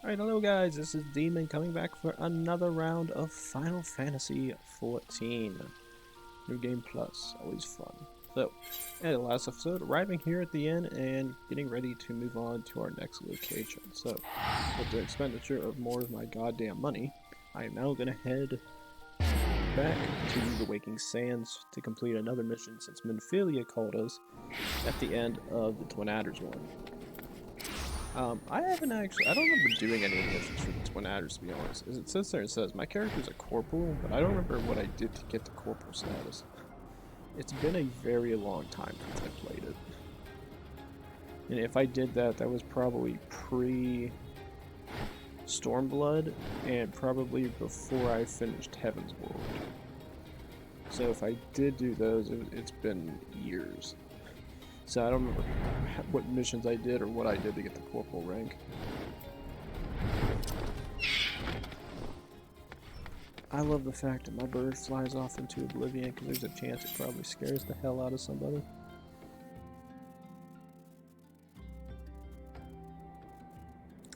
Alright, hello guys, this is Demon coming back for another round of Final Fantasy XIV. New game plus, always fun. So, the last episode, arriving here at the inn and getting ready to move on to our next location. So, with the expenditure of more of my goddamn money, I am now gonna head back to the Waking Sands to complete another mission since Minfilia called us at the end of the Twin Adders one. I don't remember doing any of the missions for the Twin Adders, to be honest. As it says there, it says, my character's a corporal, but I don't remember what I did to get the corporal status. It's been a very long time since I played it. And if I did that, that was probably pre-Stormblood, and probably before I finished Heaven's World. So if I did do those, it's been years. So I don't remember what missions I did or what I did to get the corporal rank. I love the fact that my bird flies off into oblivion because there's a chance it probably scares the hell out of somebody.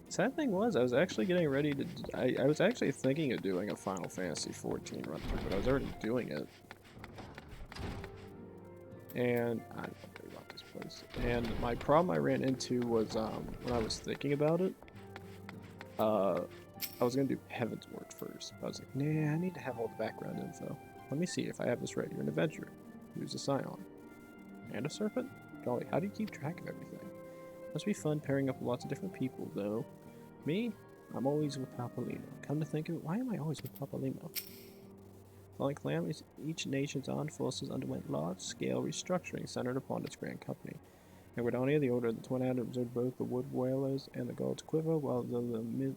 Sad thing was, I was actually getting ready to... I was actually thinking of doing a Final Fantasy XIV run through, but I was already doing it. And I don't know about this place. And my problem I ran into was when I was thinking about it, I was gonna do Heaven's Word first. I was like, nah, I need to have all the background info. Let me see if I have this right. You're an adventurer. Who's a scion? And a serpent? Golly, how do you keep track of everything? Must be fun pairing up with lots of different people, though. Me? I'm always with Papalino. Come to think of it, why am I always with Papalino? Following calamities, each nation's armed forces underwent large-scale restructuring centered upon its Grand Company. In Guardonia, the Order of the Twin Adders observed both the Wood Whalers and the Gold's Quiver, while the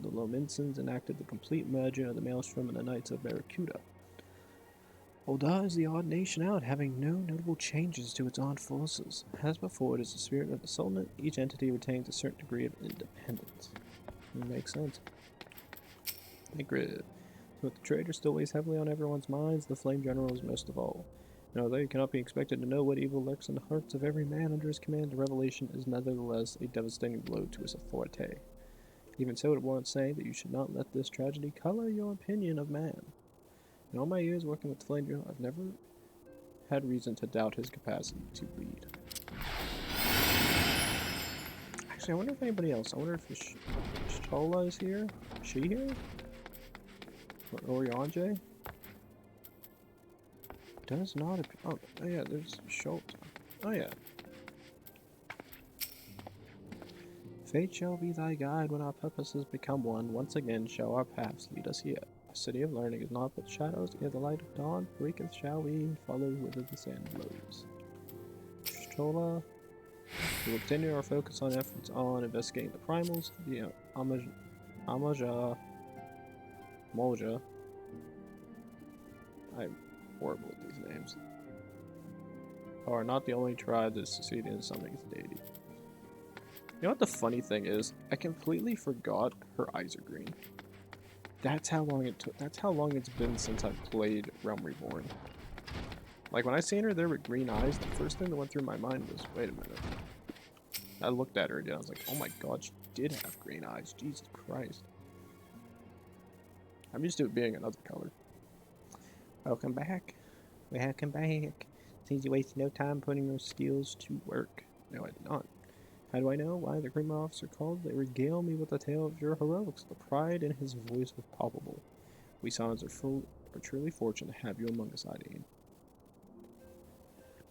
Lominsons enacted the complete merger of the Maelstrom and the Knights of Barracuda. Ul'dah is the odd nation out, having no notable changes to its armed forces. As before, it is the spirit of the Sultanate. Each entity retains a certain degree of independence. It makes sense. Sacred. But the traitor still weighs heavily on everyone's minds, the Flame General is most of all. And although you cannot be expected to know what evil lurks in the hearts of every man under his command, the revelation is nevertheless a devastating blow to his authority. Even so, it warrants saying that you should not let this tragedy color your opinion of man. In all my years working with the Flame General, I've never had reason to doubt his capacity to lead. Actually, I wonder if anybody else, I wonder if Shola is here? Is she here? Or Oriange? Does not appear. Oh yeah, there's Schultz. Oh yeah. Fate shall be thy guide when our purposes become one. Once again shall our paths lead us here. A city of learning is not but shadows, ere the light of dawn breaketh shall we follow whither the sand blows. Shola. We will continue our focus on efforts on investigating the primals, the Molja. I'm horrible with these names. Are not the only tribe that succeeded in summoning its deity. You know what the funny thing is? I completely forgot her eyes are green. That's how long it took. That's how long it's been since I've played Realm Reborn. Like when I seen her there with green eyes, the first thing that went through my mind was, wait a minute. I looked at her again. I was like, oh my god, she did have green eyes. Jesus Christ. I'm used to it being another color. Welcome back. Welcome back. Seems you wasted no time putting your skills to work. No, I did not. How do I know why the Grim Officer called? They regale me with a tale of your heroics. The pride in his voice was palpable. We Sons are truly fortunate to have you among us, Hydaelyn.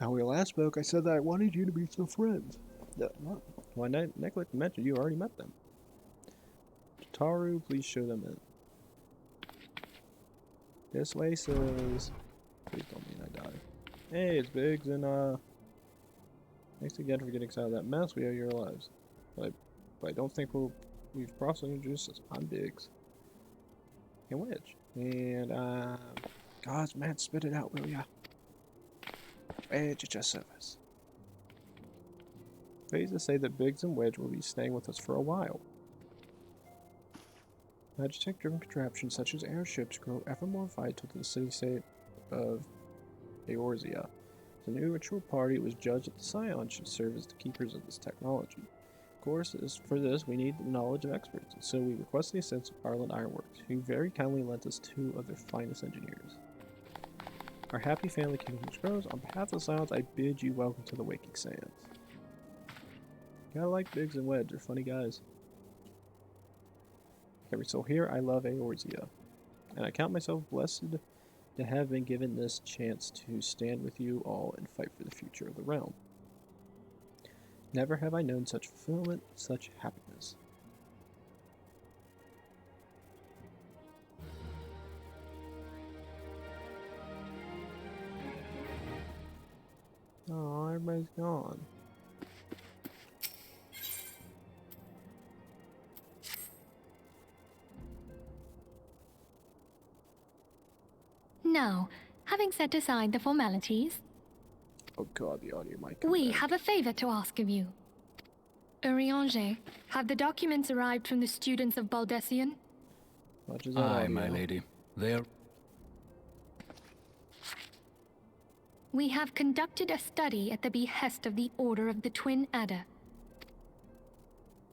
Now, when we last spoke, I said that I wanted you to be some friends. Well, I neglected to mention you already met them. Taru, please show them in. This way says... Please don't mean I die. Hey, it's Biggs, and thanks again for getting us out of that mess. We owe your lives. But I don't think we've properly introduced us. I'm Biggs. And Wedge. And, gosh, man, spit it out, will ya? Wedge at your service. Pleased to say that Biggs and Wedge will be staying with us for a while. Magitech-driven contraptions such as airships grow ever more vital to the city-state of Eorzea. The new ritual party was judged that the Scions should serve as the keepers of this technology. course, for this we need the knowledge of experts, so we request the assistance of Garlean Ironworks, who very kindly lent us 2 of their finest engineers. Our happy family continues grows. On behalf of the Silence, I bid you welcome to the Waking Sands. Gotta like Biggs and Wedge, they're funny guys. Every soul here, I love Eorzea, and I count myself blessed to have been given this chance to stand with you all and fight for the future of the realm. Never have I known such fulfillment, such happiness. Oh, everybody's gone. Now, having set aside the formalities, Oh god, the audio mic. we have a favor to ask of you. Eorzeans, have the documents arrived from the students of Baldessian? Much as that Aye, audio. my lady. There. We have conducted a study at the behest of the Order of the Twin Adder.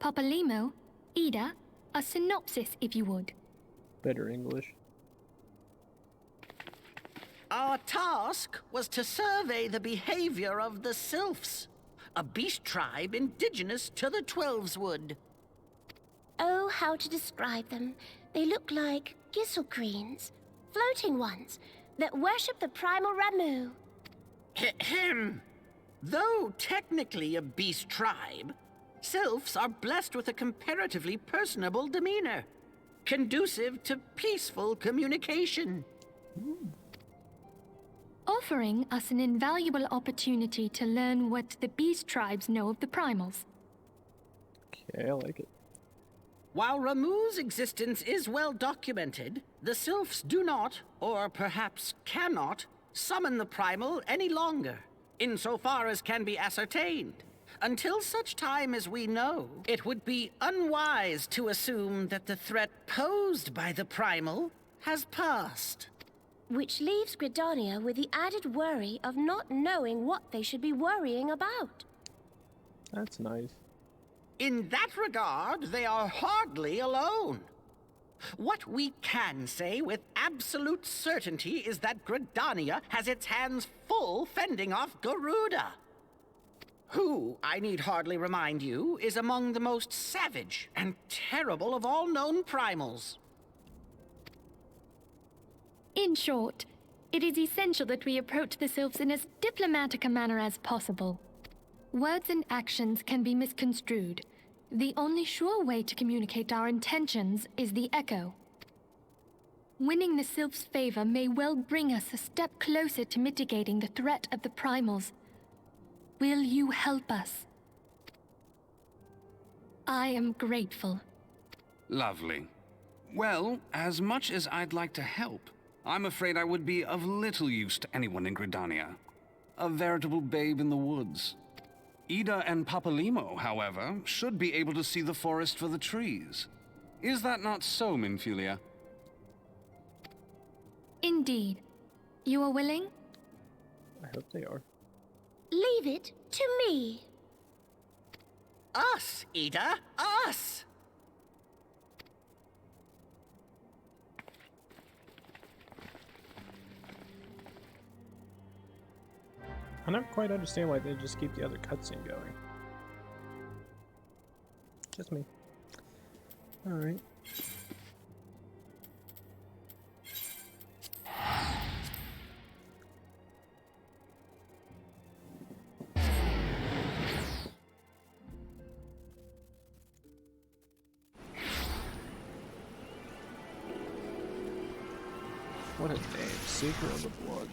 Papalimo, Ida, a synopsis if you would. Better English. Our task was to survey the behavior of the Slyphs, a beast tribe indigenous to the Twelveswood. Oh, how to describe them. They look like gisselcreens, floating ones, that worship the primal Ramu. Ahem. Though technically a beast tribe, Slyphs are blessed with a comparatively personable demeanor, conducive to peaceful communication. Offering us an invaluable opportunity to learn what the beast tribes know of the primals. Okay, I like it. While Ramu's existence is well documented, the Slyphs do not, or perhaps cannot, summon the primal any longer, insofar as can be ascertained. Until such time as we know, it would be unwise to assume that the threat posed by the primal has passed. Which leaves Gridania with the added worry of not knowing what they should be worrying about. That's nice. In that regard, they are hardly alone. What we can say with absolute certainty is that Gridania has its hands full fending off Garuda, who, I need hardly remind you, is among the most savage and terrible of all known primals. In short, it is essential that we approach the Sylphs in as diplomatic a manner as possible. Words and actions can be misconstrued. The only sure way to communicate our intentions is the echo. Winning the Sylphs' favor may well bring us a step closer to mitigating the threat of the primals. Will you help us? I am grateful. Lovely. Well, as much as I'd like to help, I'm afraid I would be of little use to anyone in Gridania. A veritable babe in the woods. Ida and Papalimo, however, should be able to see the forest for the trees. Is that not so, Minfilia? Indeed. You are willing? I hope they are. Leave it to me. Us, Ida, us! I don't quite understand why they just keep the other cutscene going. Just me. Alright. What a name, Seeker of the Blood.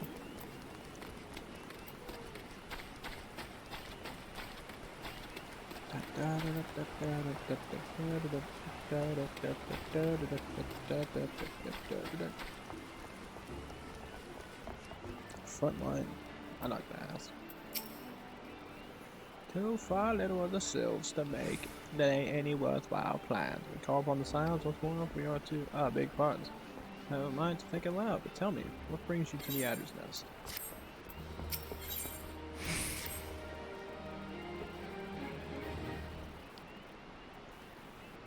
Frontline. I like to ask. Too far little of the Sylphs to make. There ain't any worthwhile plans. We call upon the Silence once more. We are to big pardons. I don't mind to think aloud, but tell me, what brings you to the Adder's Nest?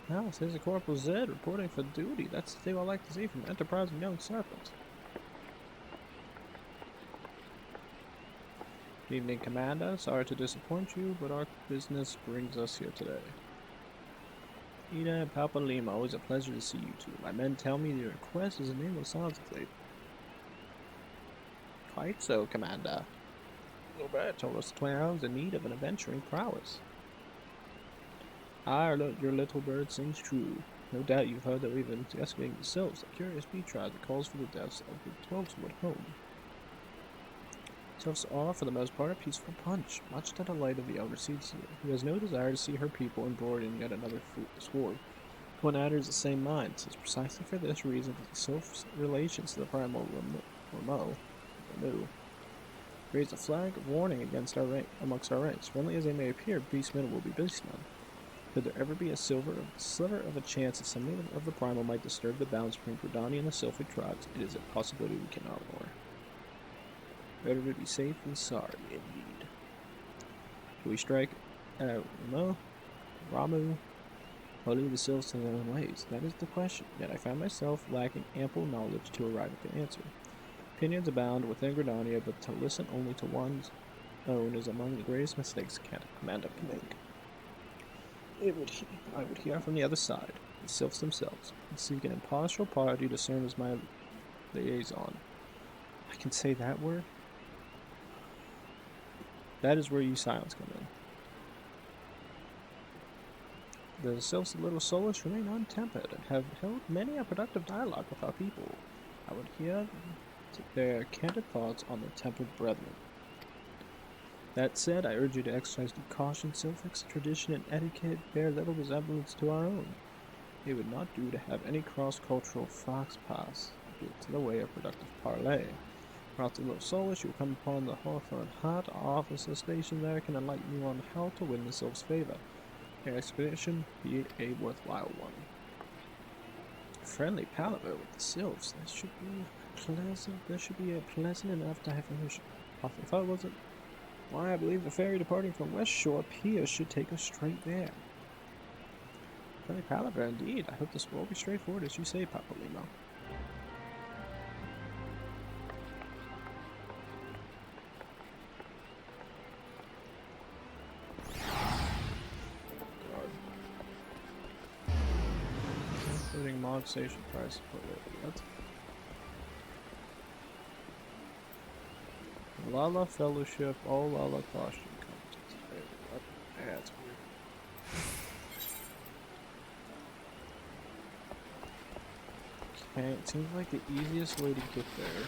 Now, says the Corporal Zhed reporting for duty. That's the thing I like to see from enterprising young serpents. Evening, Commander. Sorry to disappoint you, but our business brings us here today. Ida and Papa Lima, always a pleasure to see you two. My men tell me your request is a name of Sanskrit. Quite so, Commander. Lobert told us the Twin Islands in need of an adventuring prowess. Your little bird sings true. No doubt you've heard that we've been investigating the Sylphs, a curious beat tribe that calls for the deaths of the 12's home. Sylphs are, for the most part, a peaceful bunch, much to the delight of the Eorzeans, who has no desire to see her people embroiled in yet another sword. One adder is the same mind. It is precisely for this reason that the Sylphs' relations to the primal Remo raise a flag of warning amongst our ranks. Friendly as they may appear, beastmen will be beastmen. Could there ever be a sliver of a chance that something of the primal might disturb the balance between Gridania and the Sylphic tribes, it is a possibility we cannot ignore. Better to be safe than sorry, indeed. Do we strike Ramu, or leave the Sylphs to their own ways? That is the question, yet I found myself lacking ample knowledge to arrive at the answer. Opinions abound within Gridania, but to listen only to one's own is among the greatest mistakes a commander can make. I would hear from the other side, the Sylphs themselves, and seek an impartial party to serve as my liaison. I can say that word? That is where you silence come in. The Sylphs of Little Solus remain untempered and have held many a productive dialogue with our people. I would hear their candid thoughts on their tempered brethren. That said, I urge you to exercise due caution. Sylphic's tradition and etiquette bear little resemblance to our own. It would not do to have any cross-cultural fox pass get to the way of productive parley. Across the Little Solus, you will come upon the Hawthorne Hut. Our officer stationed there can enlighten you on how to win the Sylph's favor. Your expedition be a worthwhile one. Friendly palaver with the Sylphs. That should be pleasant. That should be a pleasant enough diversion. Often thought, was it? Why, I believe the ferry departing from West Shore Pier should take us straight there. Friendly palaver, indeed. I hope this will be straightforward as you say, Papa Lima. Including mod station price. What? Lala Fellowship, all Lala costume content. What? Yeah, that's weird. Okay, it seems like the easiest way to get there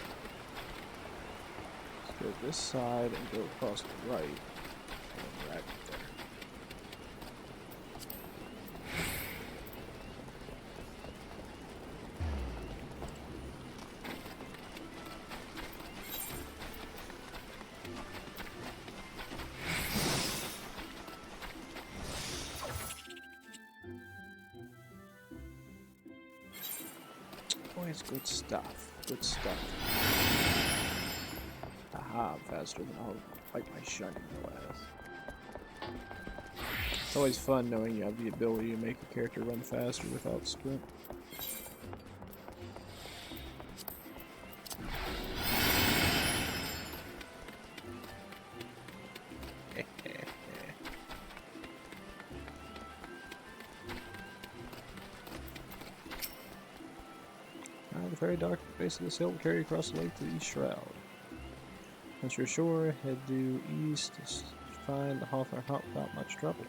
is go this side and go across the right. And then right there. Boys, good stuff. Good stuff. Aha, I'm faster than I'll fight my shining glass. It's always fun knowing you have the ability to make a character run faster without sprint. The very dark base of this hill will carry across the lake to the East Shroud. Once you're ashore, head due east to find the Hawthorne Hut without much trouble.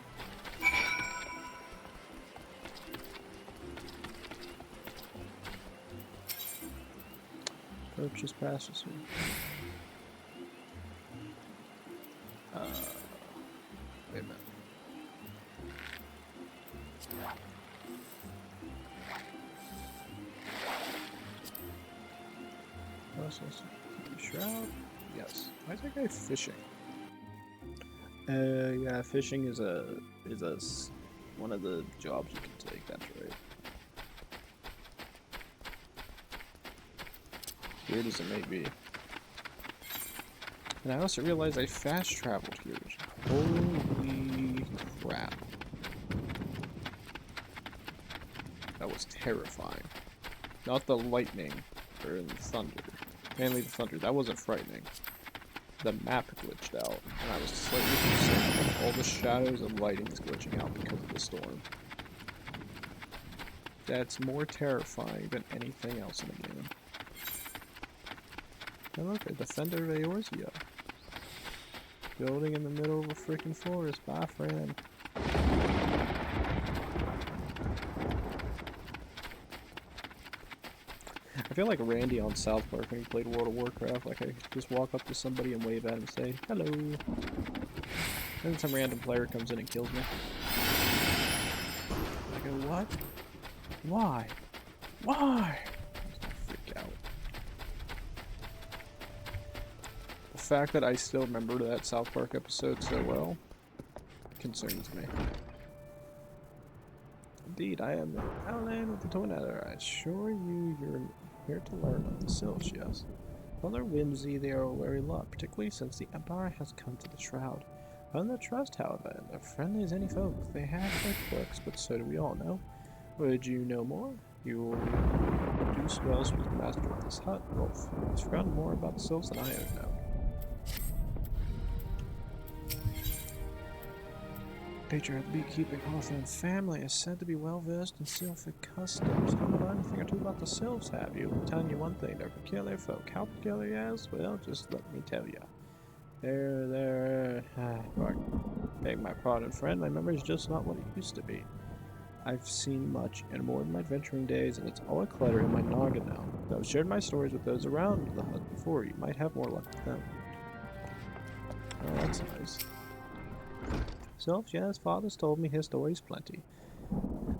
Purchase passes here. Wait a minute. Shroud? Yes. Why is that guy fishing? Yeah, fishing is one of the jobs you can take, that's right. Weird as it may be. And I also realized I fast traveled here. Holy crap. That was terrifying. Not the lightning or the thunder. Mainly the thunder. That wasn't frightening. The map glitched out, and I was slightly concerned about all the shadows and lightings glitching out because of the storm. That's more terrifying than anything else in the game. And look, a defender of Eorzea. Building in the middle of a freaking forest. Bye, friend. I feel like Randy on South Park when he played World of Warcraft. Like, I could just walk up to somebody and wave at him and say, hello. Then some random player comes in and kills me. I go, what? Why? Why? I freak out. The fact that I still remember that South Park episode so well concerns me. Indeed, I am Garlean with the Twin Nether. I assure you, you're here to learn of the Sylphs, yes. On their whimsy, they are a wary lot, particularly since the Empire has come to the Shroud. On their trust, however, and they're friendly as any folk. They have their quirks, but so do we all know. Would you know more? You will do well with the master of this hut, Rolf. He's forgotten more about the Sylphs than I ever know. Patriarch beekeeping Hawthorne family is said to be well versed in Sylphic customs. Haven't learned anything or two about the Sylphs, have you? I'm telling you one thing, they're peculiar folk. How peculiar, yes? Well, just let me tell you. Beg my pardon, friend. My memory's just not what it used to be. I've seen much and more in my adventuring days, and it's all a clutter in my noggin now. Though I've shared my stories with those around the hut before, you might have more luck with them. Oh, that's nice. Sylphs, yes, father's told me his stories plenty.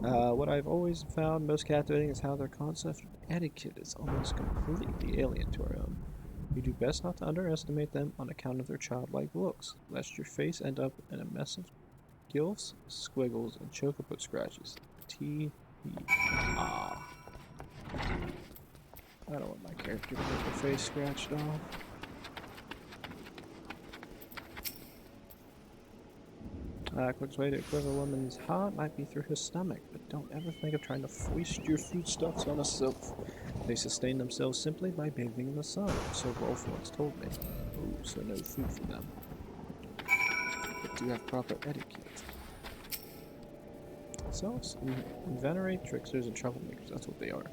What I've always found most captivating is how their concept of etiquette is almost completely alien to our own. You do best not to underestimate them on account of their childlike looks, lest your face end up in a mess of gilfs, squiggles, and chocolate scratches. Ah. I don't want my character to get their face scratched off. Quick way to equip a woman's heart might be through her stomach, but don't ever think of trying to foist your foodstuffs on a sylph. They sustain themselves simply by bathing in the sun, so Rolf once told me. Ooh, so no food for them. But do have proper etiquette. Sylphs venerate tricksters and troublemakers, that's what they are.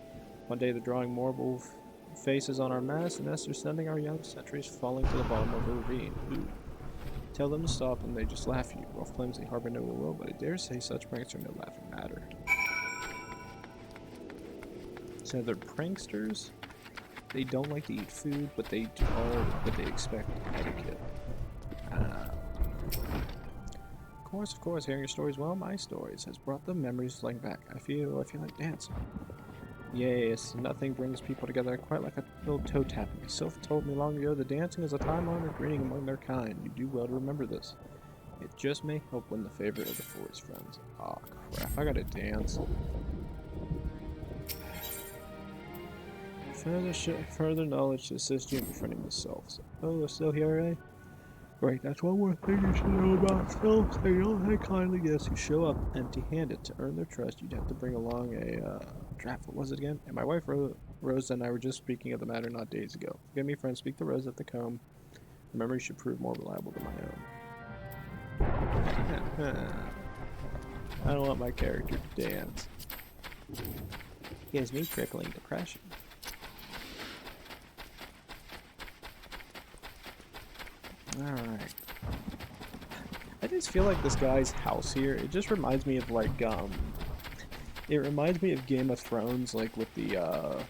One day they're drawing marble faces on our mast, and as they're sending our young sentries falling to the bottom of a ravine. Ooh. Tell them to stop and they just laugh at you. Rolf claims they harbor no ill will, but I dare say such pranks are no laughing matter. So they're pranksters. They don't like to eat food, but they expect etiquette. Of course, hearing your stories, well, my stories, has brought the memories flying back. I feel like dancing. Yes, nothing brings people together quite like a little toe tapping. My Sylph told me long ago that dancing is a time-honored greeting among their kind. You do well to remember this. It just may help win the favor of the forest friends. Aw, crap, I gotta dance. Further knowledge to assist you in befriending the Sylphs. Oh, they're still here, eh? Great, that's one more thing you should know about Sylphs. They don't take kindly guests who show up empty-handed. To earn their trust, you'd have to bring along a, draft. What was it again? And my wife, Rosa, and I were just speaking of the matter not days ago. Forgive me, friend, speak to Rosa at the comb. The memory should prove more reliable than my own. I don't want my character to dance. Gives me crippling depression. Alright. I just feel like this guy's house here, it just reminds me of like, it reminds me of Game of Thrones, like with the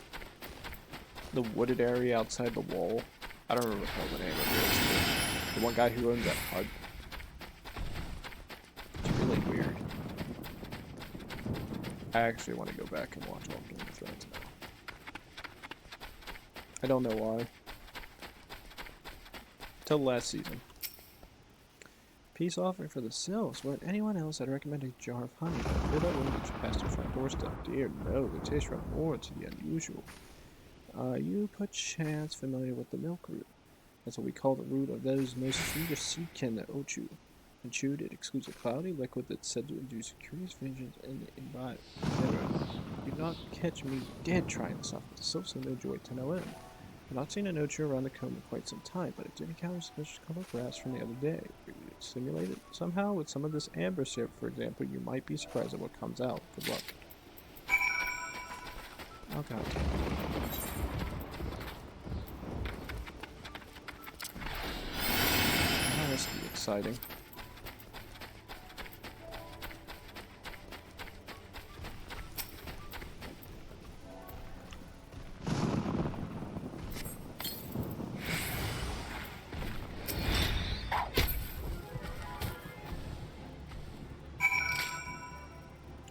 wooded area outside the wall. I don't remember what the name of it is. The one guy who owns that hut. It's really weird. I actually want to go back and watch all Game of Thrones now. I don't know why. Till last season. Peace offering for the Sylphs. What anyone else, I'd recommend a jar of honey. Fill that one that you passed your front doorstep. Dear no, they taste rather more to the unusual. You perchance familiar with the milk root. That's what we call the root of those most fiendish seedkin that Ochu. When chewed, it excludes a cloudy liquid that's said to induce curious visions in the environment. You do not catch me dead trying this stuff. The Sylphs have no joy to no end. I've not seen a no-true around the comb in quite some time, but I did encounter suspicious colored grass from the other day. Maybe we simulate it somehow with some of this amber syrup, for example. You might be surprised at what comes out. Good luck. Oh god. Oh, this will be exciting.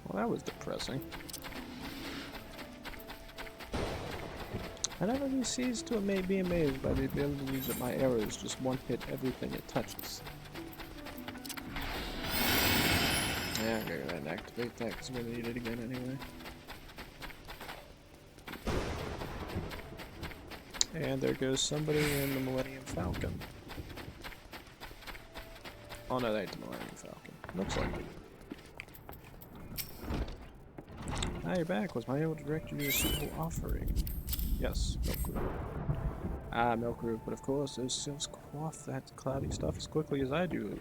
Well, that was depressing. I never cease to be amazed by the ability that my arrows just one-hit everything it touches. Yeah, I'm gonna go ahead and activate that because we're gonna need it again anyway. And there goes somebody in the Millennium Falcon. Oh no, that ain't the Millennium Falcon. Looks like it. Now you're back. Was I able to direct you to a suitable offering? Yes, milk root. Milk root, but of course those sylphs quaff that cloudy stuff as quickly as I do.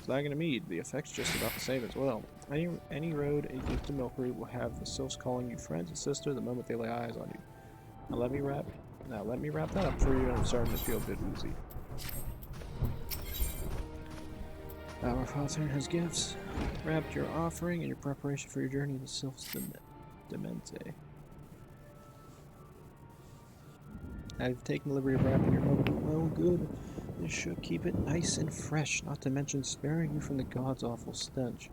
Flagon a mead, the effect's just about the same as well. Any road a gift of milk root will have the sylphs calling you friends and sister the moment they lay eyes on you. Now let me wrap that up for you. I'm starting to feel a bit woozy. Our father has gifts. Wrapped your offering and your preparation for your journey to Sylphs Demente. I've taken the liberty of wrapping your milk with my own good. This should keep it nice and fresh, not to mention sparing you from the god's awful stench.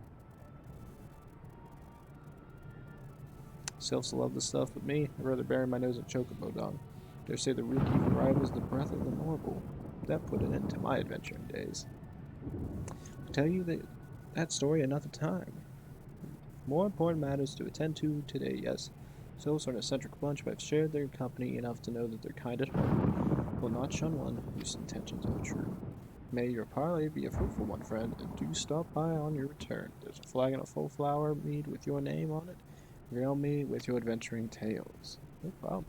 Sylphs love this stuff, but me, I'd rather bury my nose in chocobo dung. Dare say the real key for rival is the breath of the noble. That put an end to my adventuring days. I'll tell you that story another time. More important matters to attend to today, yes. Sylphs are an eccentric bunch, but I've shared their company enough to know that they're kind at heart. Will not shun one whose intentions are true. May your parley be a fruitful one, friend, and do stop by on your return. There's a flagon of full flower mead with your name on it. Regale me with your adventuring tales. No problem.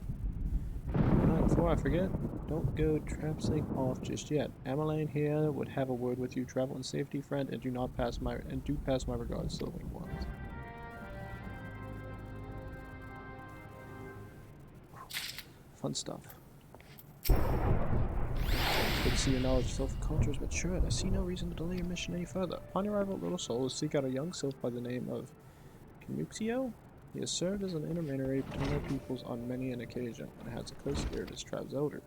Before I forget, don't go traipsing off just yet. Ameline here would have a word with you. Travel in safety, friend, and do pass my regards to the winged ones. Fun stuff. Good to see your knowledge of sylph culture is matured. I see no reason to delay your mission any further. Upon your arrival at Little Soul, seek out a young sylph by the name of Canuxio. He has served as an intermediary between our peoples on many an occasion, and has a close spirit as Trav's elder.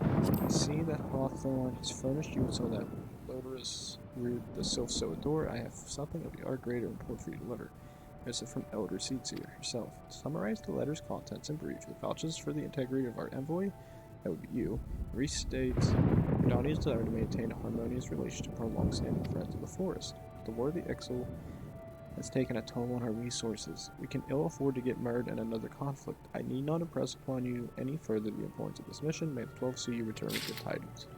I see that Hawthorne has furnished you with some of that odorous root the sylphs so adore. I have something of the art greater import for you to deliver. This is from Elder Seetsier herself. To summarize the letter's contents in brief, it vouches for the integrity of our envoy, that would be you, restates Donnie's desire to maintain a harmonious relationship with our long-standing friends of the forest. The worthy exile has taken a toll on our resources. We can ill afford to get mired in another conflict. I need not impress upon you any further the importance of this mission. May the 12 see you return with good tidings.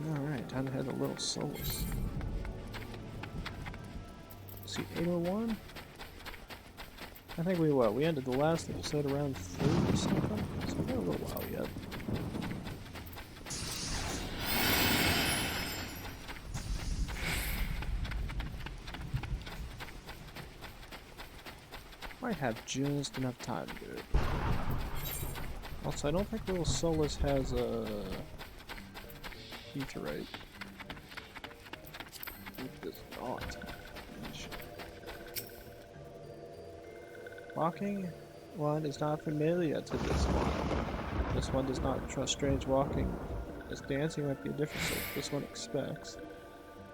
Alright, time to head to Little Souls. See, 801? I think we ended the last episode around 3 or something, so we got a little while yet. Might have just enough time to do it. Also, I don't think Little Solus has a Etherite. It does not. Walking one is not familiar to this one. This one does not trust strange walking. This dancing might be a different sort. This one expects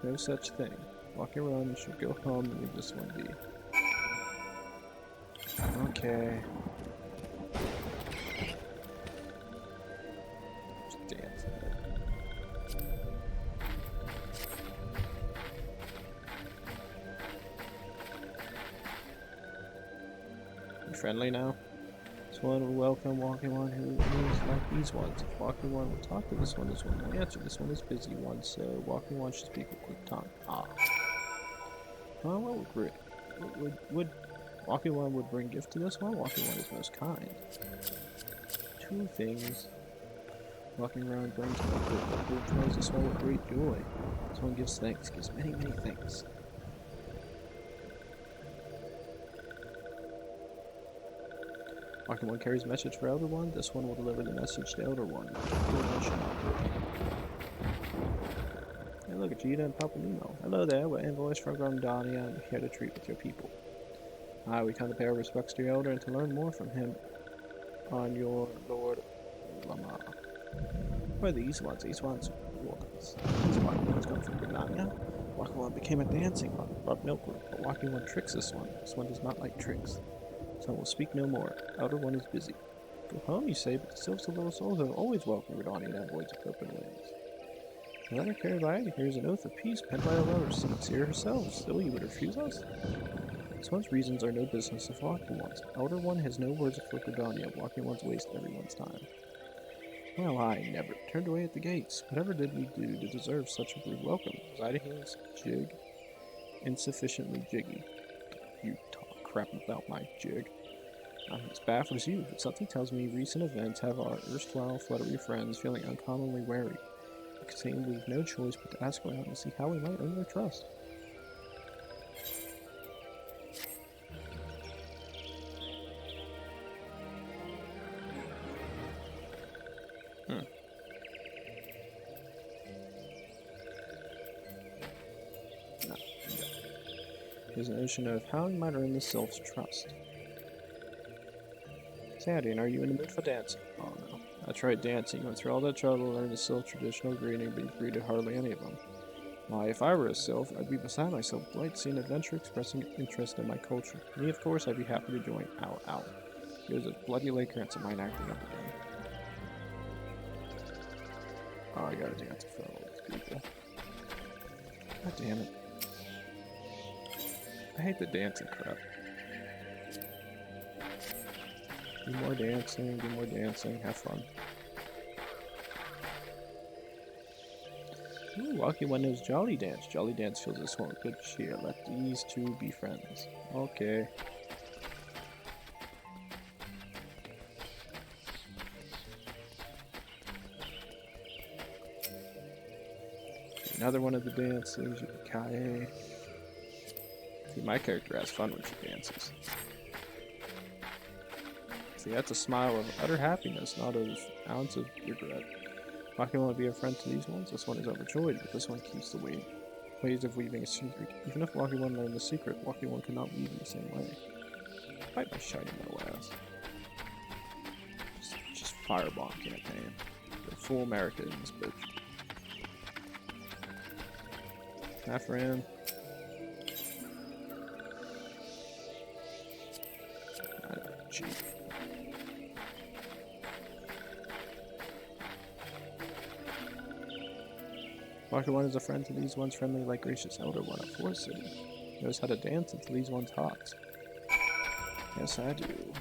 no such thing. Walking around, you should go home and leave this one be. Okay. Just dance. You friendly now? So one will welcome walking one who is like these ones. If walking one will talk to this one will answer. This one is busy one, so walking one should speak with quick tongue. Ah. Well, would walking one would bring gift to this one? Walking one is most kind. 2 things. Walking around brings comfort. Walking one fills this one with great joy. This one gives thanks, gives many, many thanks. Walking one carries a message for Elder One. This one will deliver the message to Elder One. Hey, look at Jita and Papa Nemo. Hello there, we're envoys from Grandania and we're here to treat with your people. We come to pay our respects to your Elder and to learn more from him on your Lord Lama. Who are these ones? These ones come from Grandania. Walking one became a dancing one, loved milk group, but Walking one tricks this one. This one does not like tricks. So we'll speak no more. Elder One is busy. Go home, you say, but the Sylphs of Little Souls have always welcomed Redanian envoys with open ways. The letter carried by it here's an oath of peace penned by a lover, Seer herself. Still, you would refuse us? This one's reasons are no business of Walking One's. Elder One has no words for Redania. Walking One's waste everyone's time. Well, I never turned away at the gates. Whatever did we do to deserve such a rude welcome? Was I to his jig? Insufficiently jiggy. You talk crap about my jig. I'm as baffled as you, but something tells me recent events have our erstwhile fluttery friends feeling uncommonly wary. It seems we've no choice but to ask around and see how we might earn their trust. Here's a notion of how we might earn the Sylph's trust. Sandy, are you in the mood for dancing? Oh no. That's right, dancing. You went through all that trouble to learn the Sylph traditional greeting, but you greeted hardly any of them. Why, if I were a Sylph, I'd be beside myself with delight to see an adventurer expressing interest in my culture. Me, of course, I'd be happy to join. Ow, ow. Here's a bloody Lakerance of mine acting up again. Oh, I gotta dance in front of all these people. God damn it. I hate the dancing crap. Do more dancing, have fun. Ooh, Walking One knows Jolly Dance. Jolly Dance feels this one with good cheer. Let these two be friends. Okay. Another one of the dances, Kae. See, my character has fun when she dances. See, that's a smile of utter happiness, not of ounce of regret. Walking One will be a friend to these ones. This one is overjoyed, but this one keeps the ways of weaving a secret. Even if Walking One learned the secret, Walking One could not weave in the same way. Fight my shiny metal ass. Just firebomb campaign. Go full America in this bitch. Half ran. Cheap. Walking One is a friend to these ones, friendly like gracious Elder One of Forest City. Knows how to dance into these ones' hearts. Yes, I do.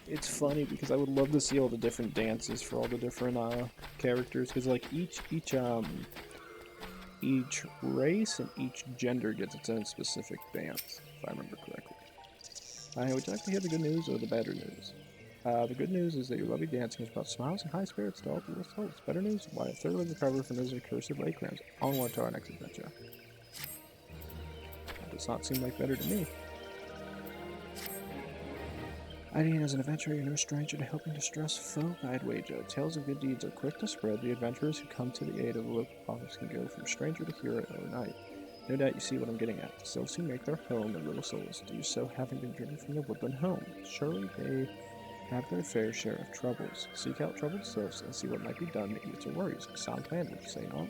It's funny because I would love to see all the different dances for all the different characters, because like each race and each gender gets its own specific dance, if I remember correctly. Would you like to hear the good news or the better news? The good news is that your lovely dancing has brought smiles and high spirits to all people's souls. Better news? Why, I've thoroughly recovered from those accursed lake rams. Onward to our next adventure. That does not seem like better to me. Hydaelyn, as an adventurer, you're no stranger to helping distressed folk. I'd wager tales of good deeds are quick to spread. The adventurers who come to the aid of the local prophets can go from stranger to hero overnight. No doubt you see what I'm getting at. The Sylphs who make their home in Little Souls do so having been driven from their woodland home. Surely they have their fair share of troubles. Seek out troubled Sylphs and see what might be done to ease their worries. A sound plan, would you say not?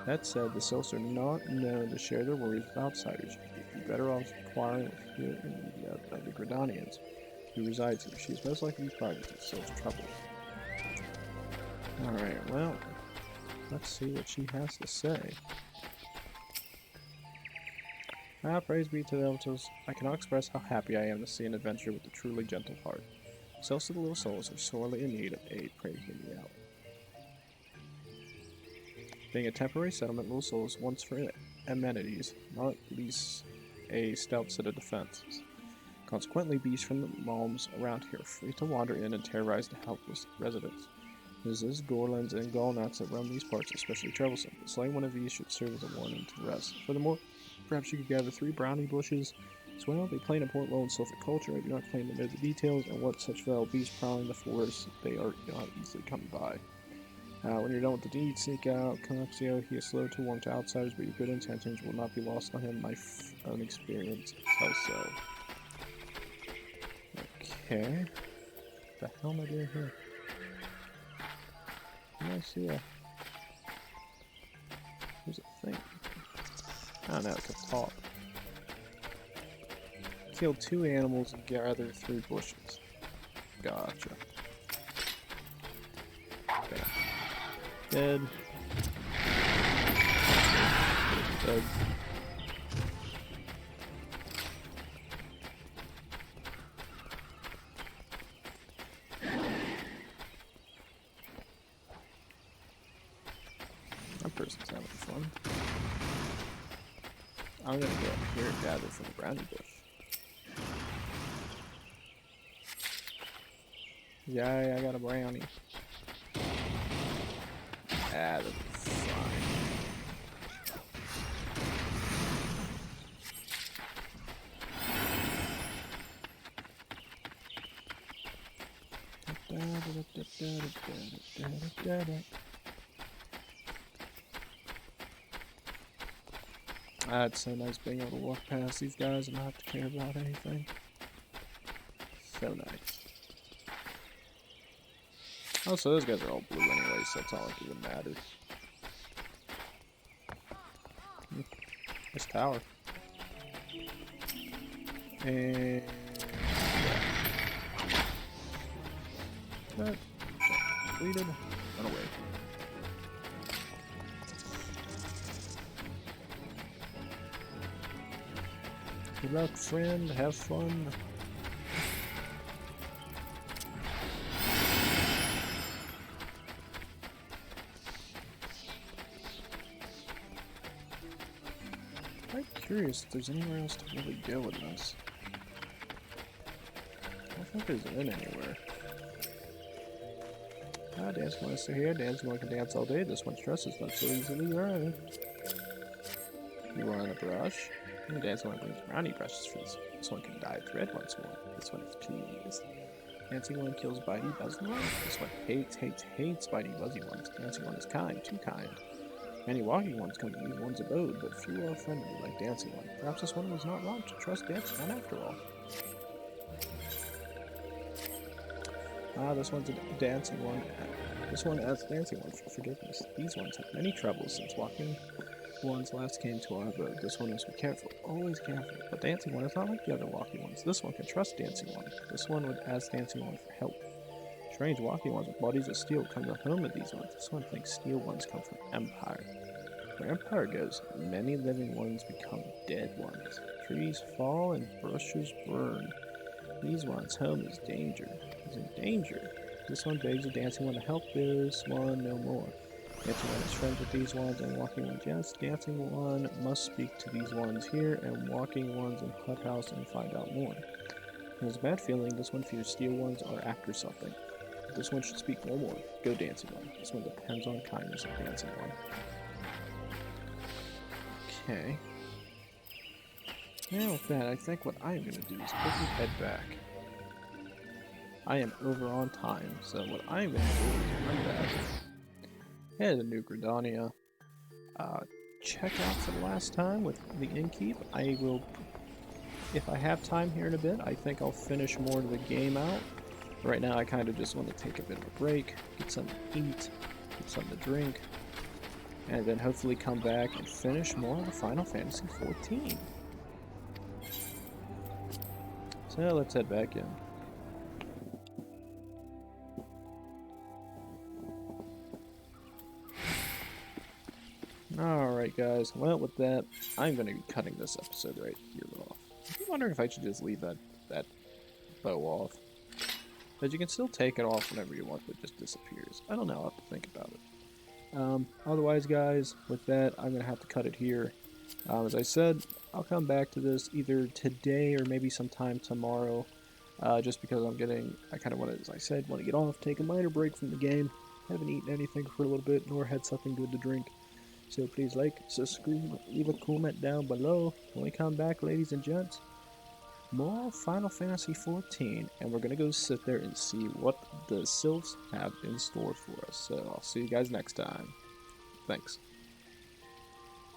That said, the Sylphs are not known to share their worries with outsiders. You'd be better off inquiring with here in the Gridanians, who resides here. She is most likely to be private to the Sylphs' troubles. Alright, well, let's see what she has to say. Ah, praise be to the Elementals. I cannot express how happy I am to see an adventurer with a truly gentle heart. Selves of the little souls are sorely in need of aid. Pray hear me out. Being a temporary settlement, Little Souls wants for amenities, not least a stout set of defenses. Consequently, beasts from the realms around here are free to wander in and terrorize the helpless residents. It is Gorlins and Gallnuts that roam these parts especially troublesome, but slaying one of these should serve as a warning to the rest. Furthermore, perhaps you could gather 3 brownie bushes as well. They play an important role in Sylphic culture. I do not claim to know the details and what such vile beasts prowling the forest they are not easily come by. When you're done with the deed, sneak out Connexio. He is slow to warm to outsiders, but your good intentions will not be lost on him. My own experience tells so. Okay. What the hell am I doing here? I see a... There's a thing. I don't know, it could talk. Kill 2 animals and gather 3 bushes. Gotcha. Okay. Dead. Dead. That person's having fun. I'm gonna go up here and gather from the brownie bush. Yay, I got a brownie. That'll be fine. It's so nice being able to walk past these guys and not have to care about anything. So nice. Oh, so those guys are all blue anyway, so it's not like it would matter. This tower. And... That completed. Run away. Good luck, friend. Have fun. I'm curious if there's anywhere else to really go with this. I don't think there's in anywhere. Ah, dance one is here. Dance one can dance all day. This one's trust is not so easily learned. You are on a brush. And dance one brings brownie brushes for this. This one can dye thread once more. This one is pleased. Dancing one kills bitey buzzy ones. This one hates bitey buzzy ones. Dancing one is kind, too kind. Many walking ones come to these one's abode, but few are friendly like dancing one. Perhaps this one was not wrong to trust dancing one after all. Ah, this one's a dancing one. This one asks dancing one for forgiveness. These ones have many troubles since walking ones last came to our abode. This one must be careful, always careful. But dancing one is not like the other walking ones. This one can trust dancing one. This one would ask dancing one for help. Strange walking ones with bodies of steel come to the home of these ones. This one thinks steel ones come from Empire. Where Empire goes, many living ones become dead ones. Trees fall and bushes burn. These ones' home is danger. Is in danger. This one begs a dancing one to help this one no more. Dancing one is friends with these ones and walking one yes. Dancing one must speak to these ones here and walking ones in Hut House and find out more. There's a bad feeling this one fears steel ones are after something. This one should speak no more. Go dancing one. This one depends on kindness of dancing one. Okay. Now with that, I think what I'm going to do is quickly head back. I am over on time, so what I'm going to do is run back, head to New Gridania, check out for the last time with the innkeep. I will, if I have time here in a bit, I think I'll finish more of the game out. Right now I kind of just want to take a bit of a break, get something to eat, get something to drink, and then hopefully come back and finish more of the Final Fantasy XIV. So let's head back in. Alright, guys. Well, with that, I'm going to be cutting this episode right here off. I'm wondering if I should just leave that bow off. But you can still take it off whenever you want, but it just disappears. I don't know. I'll have to think about it. Otherwise, guys, with that, I'm going to have to cut it here. As I said, I'll come back to this either today or maybe sometime tomorrow. Just because I kind of want to, as I said, want to get off, take a minor break from the game. Haven't eaten anything for a little bit, nor had something good to drink. So please like, subscribe, leave a comment down below. When we come back, ladies and gents, more Final Fantasy XIV, and we're going to go sit there and see what the Sylphs have in store for us. So I'll see you guys next time. Thanks.